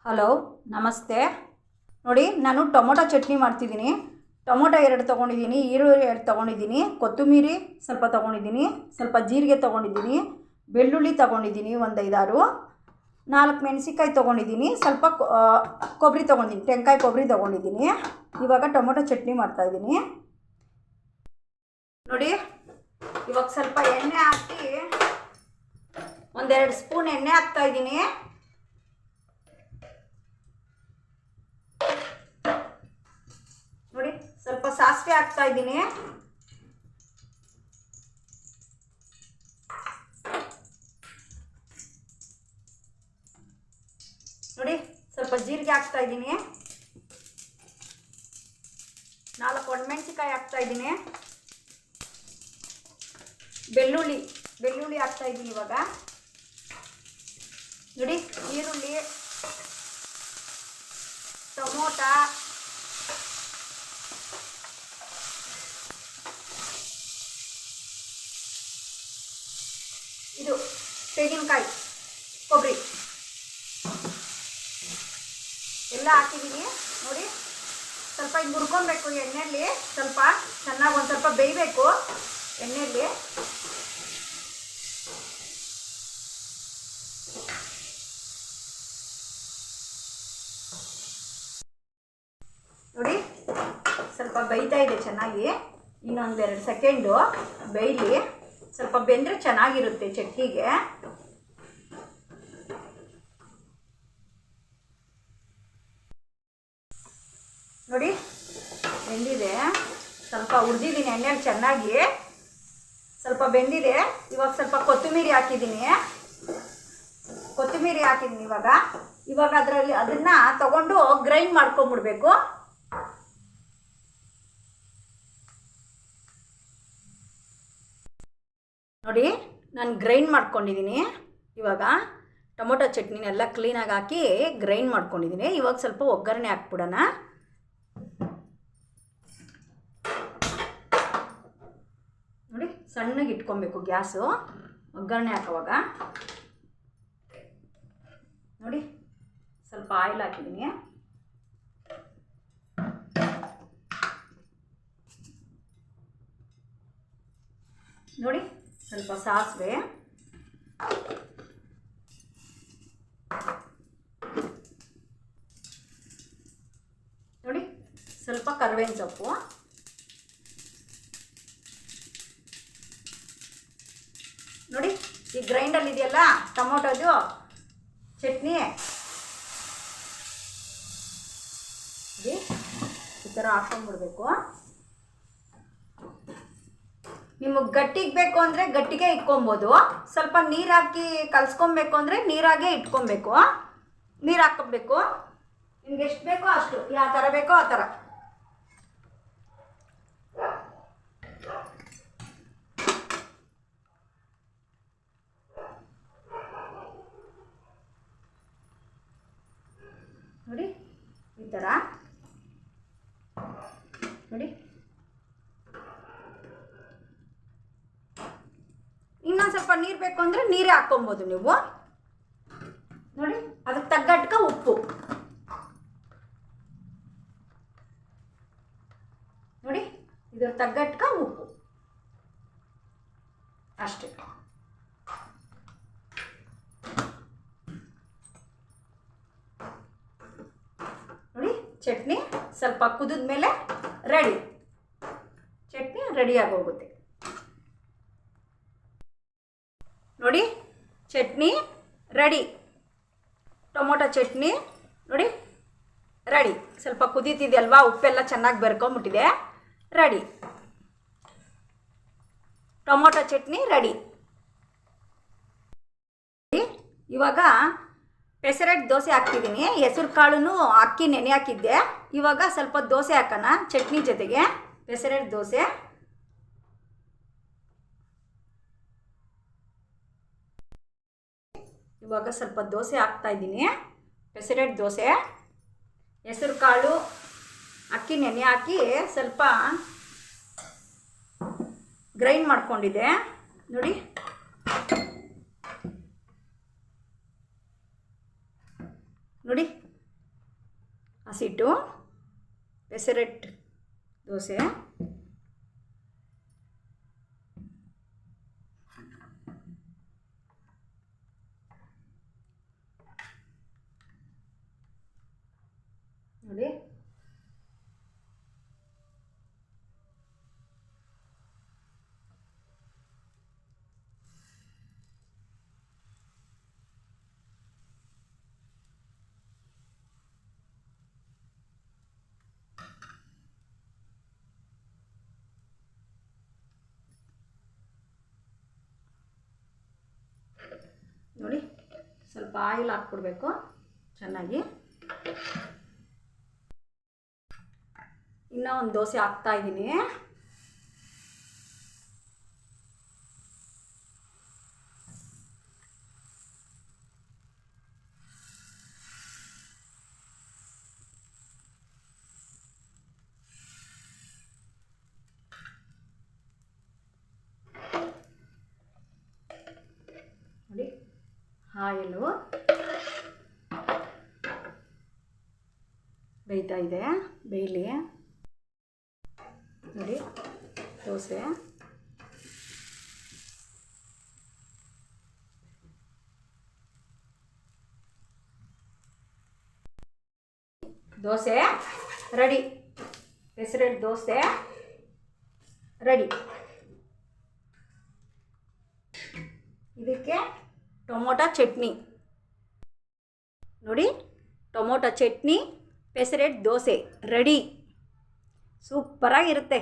Hello, ನಮಸ್ತೆ. ನೋಡಿ, ನಾನು ಟೊಮೊಟೊ ಚಟ್ನಿ ಮಾಡ್ತಿದ್ದೀನಿ. ಟೊಮೊಟೊ 2 ತೊಗೊಂಡಿದ್ದೀನಿ, ಈರುಳ್ಳಿ 2 ತೊಗೊಂಡಿದ್ದೀನಿ, ಕೊತ್ತಂಬರಿ ಸ್ವಲ್ಪ ತೊಗೊಂಡಿದ್ದೀನಿ, ಸ್ವಲ್ಪ ಜೀರಿಗೆ ತೊಗೊಂಡಿದ್ದೀನಿ, ಬೆಳ್ಳುಳ್ಳಿ ತೊಗೊಂಡಿದ್ದೀನಿ, ಒಂದು 5-6, 4 ಮೆಣಸಿನ್ಕಾಯಿ ತೊಗೊಂಡಿದ್ದೀನಿ, ಸ್ವಲ್ಪ ಕೊಬ್ಬರಿ ತೊಗೊಂಡಿದ್ದೀನಿ, ತೆಂಕಾಯಿ ಕೊಬ್ಬರಿ ತೊಗೊಂಡಿದ್ದೀನಿ. ಇವಾಗ ಟೊಮೊಟೊ ಚಟ್ನಿ ಮಾಡ್ತಾಯಿದ್ದೀನಿ. ನೋಡಿ, ಇವಾಗ ಸ್ವಲ್ಪ ಎಣ್ಣೆ ಹಾಕಿ 1-2 ಸ್ಪೂನ್ ಎಣ್ಣೆ ಹಾಕ್ತಾಯಿದ್ದೀನಿ. ನೋಡಿ, ಸ್ವಲ್ಪ ಸಾಸಿವೆ ಹಾಕ್ತಾ ಇದ್ದೀನಿ. ನೋಡಿ, ಸ್ವಲ್ಪ ಜೀರಿಗೆ ಹಾಕ್ತಾ ಇದ್ದೀನಿ, 4 ಒಣಮೆಣಸಿನ್ಕಾಯಿ ಹಾಕ್ತಾ ಇದ್ದೀನಿ, ಬೆಳ್ಳುಳ್ಳಿ ಹಾಕ್ತಾ ಇದ್ದೀನಿ. ಇವಾಗ ನೋಡಿ, ಈರುಳ್ಳಿ, ಟೊಮೊಟೊ, ಇದು ತೆಂಗಿನಕಾಯಿ, ಕೊಬ್ಬರಿ ಎಲ್ಲ ಹಾಕಿದ್ದೀನಿ. ನೋಡಿ, ಸ್ವಲ್ಪ ಹಿಂಗೆ ಹುರ್ಕೊಬೇಕು ಎಣ್ಣೆಯಲ್ಲಿ, ಸ್ವಲ್ಪ ಚೆನ್ನಾಗಿ ಒಂದು ಸ್ವಲ್ಪ ಬೇಯಬೇಕು ಎಣ್ಣೆಯಲ್ಲಿ. ನೋಡಿ, ಸ್ವಲ್ಪ ಬೇಯ್ತಾ ಇದೆ ಚೆನ್ನಾಗಿ. ಇನ್ನೊಂದು 2 ಸೆಕೆಂಡು ಬೇಯಲಿ. ಸ್ವಲ್ಪ ಬೆಂದರೆ ಚೆನ್ನಾಗಿರುತ್ತೆ ಚಟ್ನಿಗೆ. ನೋಡಿ, ಬೆಂದಿದೆ, ಸ್ವಲ್ಪ ಹುರಿದಿದ್ದೀನಿ ಎಣ್ಣೆಯಲ್ಲಿ ಚೆನ್ನಾಗಿ, ಸ್ವಲ್ಪ ಬೆಂದಿದೆ. ಇವಾಗ ಸ್ವಲ್ಪ ಕೊತ್ತಂಬರಿ ಹಾಕಿದ್ದೀನಿ. ಇವಾಗ ಅದನ್ನು ತಗೊಂಡು ಗ್ರೈಂಡ್ ಮಾಡ್ಕೊಂಬಿಡ್ಬೇಕು. ನೋಡಿ, ನಾನು ಗ್ರೈಂಡ್ ಮಾಡ್ಕೊಂಡಿದ್ದೀನಿ. ಇವಾಗ ಟೊಮೊಟೊ ಚಟ್ನಿನೆಲ್ಲ ಕ್ಲೀನಾಗಿ ಹಾಕಿ ಗ್ರೈಂಡ್ ಮಾಡ್ಕೊಂಡಿದ್ದೀನಿ. ಇವಾಗ ಸ್ವಲ್ಪ ಒಗ್ಗರಣೆ ಹಾಕ್ಬಿಡೋಣ. ನೋಡಿ, ಸಣ್ಣಗೆ ಇಟ್ಕೊಬೇಕು ಗ್ಯಾಸು ಒಗ್ಗರಣೆ ಹಾಕೋವಾಗ. ನೋಡಿ, ಸ್ವಲ್ಪ ಆಯಿಲ್ ಹಾಕಿದ್ದೀನಿ. ನೋಡಿ, ಸ್ವಲ್ಪ ಸಾಸಿವೆ, ನೋಡಿ, ಸ್ವಲ್ಪ ಕರಿಬೇವಿನ ಸೊಪ್ಪು, ನೋಡಿ, ಈ ಗ್ರೈಂಡಲ್ಲಿ ಇದೆಯಲ್ಲ ಟೊಮೊಟೊದು ಚಟ್ನಿ, ಈ ಥರ ಹಾಕ್ಕೊಂಡ್ಬಿಡ್ಬೇಕು. ನಿಮಗೆ ಗಟ್ಟಿಗೆ ಬೇಕು ಅಂದರೆ ಗಟ್ಟಿಗೆ ಇಟ್ಕೊಬೋದು. ಸ್ವಲ್ಪ ನೀರು ಹಾಕಿ ಕಲಿಸ್ಕೊಬೇಕು ಅಂದರೆ ನೀರಾಗೆ ಇಟ್ಕೊಬೇಕು. ನೀರು ಹಾಕ್ಕೊಬೇಕು, ನಿಮ್ಗೆ ಎಷ್ಟು ಬೇಕೋ ಅಷ್ಟು, ಯಾವ ಥರ ಬೇಕೋ ಆ ಥರ. ನೋಡಿ, ಈ ಥರ. ನೋಡಿ, ಇನ್ನೊಂದು ಸ್ವಲ್ಪ ನೀರು ಬೇಕು ಅಂದರೆ ನೀರೇ ಹಾಕ್ಕೊಬೋದು ನೀವು. ನೋಡಿ, ಅದಕ್ಕೆ ತಗ್ಗಟ್ಕ ಉಪ್ಪು. ನೋಡಿ, ಇದ್ರ ತಗ್ಗಟ್ಕ ಉಪ್ಪು ಅಷ್ಟೇ. ನೋಡಿ, ಚಟ್ನಿ ಸ್ವಲ್ಪ ಕುದಿದ ಮೇಲೆ ಚಟ್ನಿ ರೆಡಿಯಾಗಿ ಹೋಗುತ್ತೆ. ನೋಡಿ, ಚಟ್ನಿ ರೆಡಿ. ಟೊಮೊಟೊ ಚಟ್ನಿ ನೋಡಿ ರೆಡಿ. ಸ್ವಲ್ಪ ಕುದೀತಿದೆ ಅಲ್ವಾ, ಉಪ್ಪೆಲ್ಲ ಚೆನ್ನಾಗಿ ಬೆರ್ಕೊಂಬಿಟ್ಟಿದೆ. Ready, tomato chutney ready. ಇವಾಗ ಪೆಸರಟ್ಟು ದೋಸೆ ಹಾಕ್ತಿದ್ದೀನಿ. ಹೆಸರು ಕಾಳು ಅಕ್ಕಿ ನೆನೆ ಹಾಕಿದ್ದೆ. ಇವಾಗ ಸ್ವಲ್ಪ ದೋಸೆ ಹಾಕೋಣ ಚಟ್ನಿ ಜೊತೆಗೆ. ಪೆಸರಟ್ಟು ದೋಸೆ. ಇವಾಗ ಸ್ವಲ್ಪ ದೋಸೆ ಹಾಕ್ತಾಯಿದ್ದೀನಿ, ಪೆಸರಟ್ಟು ದೋಸೆ. ಹೆಸರು ಕಾಳು ಅಕ್ಕಿ ನೆನೆ ಹಾಕಿ ಸ್ವಲ್ಪ ಗ್ರೈಂಡ್ ಮಾಡ್ಕೊಂಡಿದ್ದೆ. ನೋಡಿ, ನೋಡಿ ಹಸಿಟ್ಟು ಪೆಸರೆಟ್ ದೋಸೆ, ನೋಡಿ ನೋಡಿ ಸ್ವಲ್ಪ ಆಯಿಲ್ ಹಾಕ್ಬಿಡ್ಬೇಕು ಚೆನ್ನಾಗಿ. ಇನ್ನೂ ಒಂದು ದೋಸೆ ಹಾಕ್ತಾಯಿದ್ದೀನಿ. ನೋಡಿ ಆಯಿಲು ಬೇಯ್ತಾ ಇದೆ, ಬೇಯಲಿ. ನೋಡಿ ದೋಸೆ ದೋಸೆ ರೆಡಿ. ಪೆಸರೆಟ್ ದೋಸೆ ರೆಡಿ. ಇದಕ್ಕೆ ಟೊಮೊಟೊ ಚಟ್ನಿ ನೋಡಿ, ಟೊಮೊಟೊ ಚಟ್ನಿ ಪೆಸರೆಟ್ ದೋಸೆ ರೆಡಿ. ಸೂಪರಾಗಿರುತ್ತೆ.